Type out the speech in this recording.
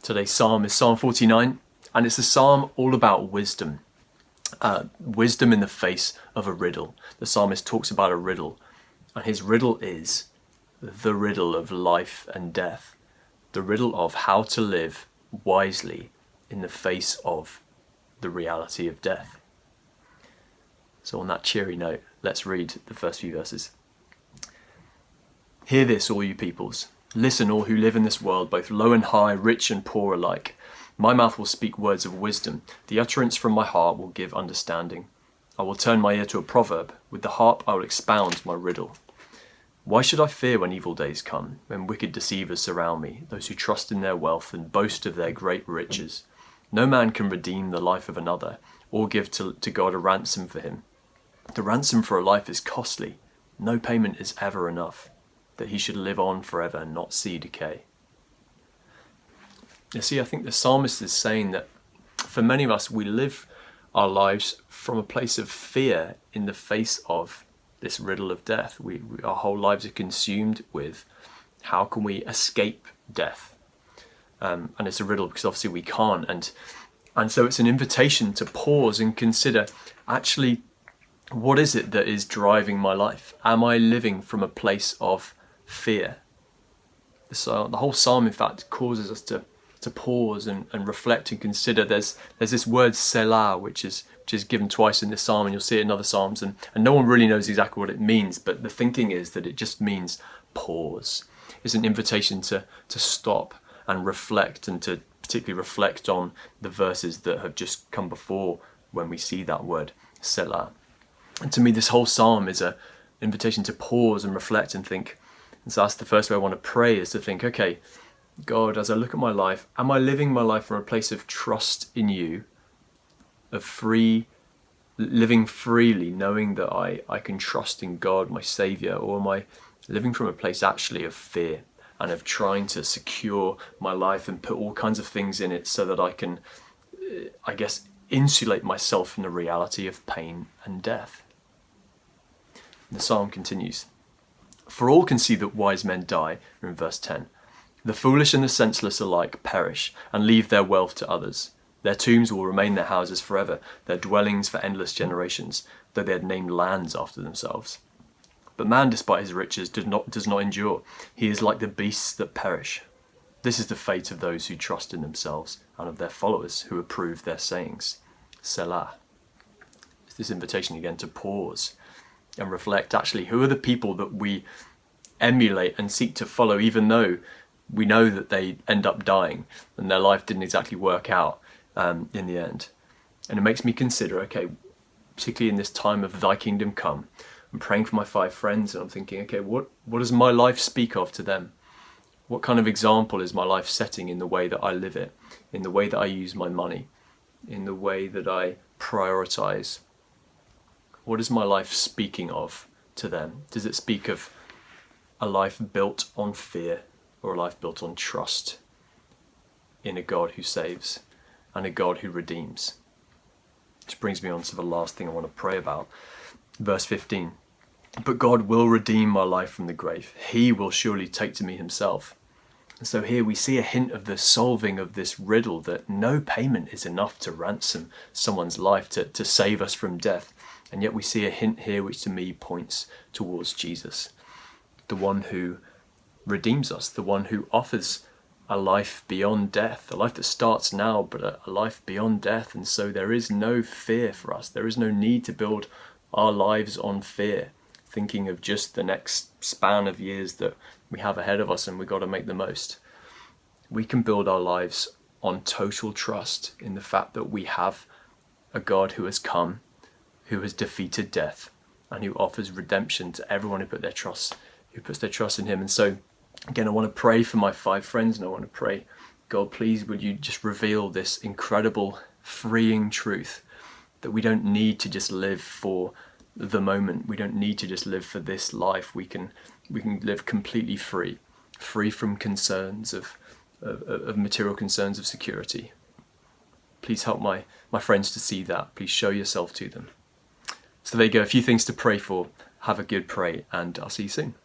Today's psalm is Psalm 49, and it's a psalm all about wisdom. Wisdom in the face of a riddle. The psalmist talks about a riddle, and his riddle is the riddle of life and death. The riddle of how to live wisely in the face of the reality of death. So on that cheery note, let's read the first few verses. Hear this, all you peoples. Listen, all who live in this world, both low and high, rich and poor alike. My mouth will speak words of wisdom. The utterance from my heart will give understanding. I will turn my ear to a proverb. With the harp I will expound my riddle. Why should I fear when evil days come, when wicked deceivers surround me, those who trust in their wealth and boast of their great riches? No man can redeem the life of another, or give to God a ransom for him. The ransom for a life is costly. No payment is ever enough, that he should live on forever and not see decay. You see, I think the psalmist is saying that for many of us, we live our lives from a place of fear in the face of this riddle of death. Our whole lives are consumed with how can we escape death? And it's a riddle because obviously we can't. And so it's an invitation to pause and consider, actually, what is it that is driving my life? Am I living from a place of fear? So the whole psalm, in fact, causes us to pause and reflect and consider. There's this word Selah, which is given twice in this psalm, and you'll see it in other psalms, and no one really knows exactly what it means, but the thinking is that it just means pause. It's an invitation to stop and reflect, and to particularly reflect on the verses that have just come before when we see that word Selah. And to me, this whole psalm is an invitation to pause and reflect and think. And so that's the first way I want to pray, is to think, okay, God, as I look at my life, am I living my life from a place of trust in you, of living freely, knowing that I can trust in God, my Saviour, or am I living from a place actually of fear and of trying to secure my life and put all kinds of things in it so that I can, I guess, insulate myself from the reality of pain and death? The psalm continues. For all can see that wise men die, in verse 10. The foolish and the senseless alike perish and leave their wealth to others. Their tombs will remain their houses forever, their dwellings for endless generations, though they had named lands after themselves. But man, despite his riches, does not endure. He is like the beasts that perish. This is the fate of those who trust in themselves and of their followers who approve their sayings. Selah. It's this invitation again to pause and reflect, actually, who are the people that we emulate and seek to follow, even though we know that they end up dying and their life didn't exactly work out in the end. And it makes me consider, okay, particularly in this time of thy kingdom come, I'm praying for my 5 friends and I'm thinking, okay, what does my life speak of to them? What kind of example is my life setting in the way that I live it, in the way that I use my money, in the way that I prioritize? What is my life speaking of to them? Does it speak of a life built on fear, or a life built on trust in a God who saves and a God who redeems? Which brings me on to the last thing I want to pray about. Verse 15. But God will redeem my life from the grave. He will surely take to me himself. And so here we see a hint of the solving of this riddle, that no payment is enough to ransom someone's life, to save us from death. And yet we see a hint here which to me points towards Jesus, the one who redeems us, the one who offers a life beyond death, a life that starts now, but a life beyond death. And so there is no fear for us. There is no need to build our lives on fear, thinking of just the next span of years that we have ahead of us and we've got to make the most. We can build our lives on total trust in the fact that we have a God who has come, who has defeated death, and who offers redemption to everyone who puts their trust in him. And so again, I want to pray for my 5 friends, and I want to pray, God, please would you just reveal this incredible freeing truth that we don't need to just live for the moment. We don't need to just live for this life. We can live completely free from concerns of material concerns of security. Please help my friends to see that. Please show yourself to them. So there you go, a few things to pray for. Have a good pray, and I'll see you soon.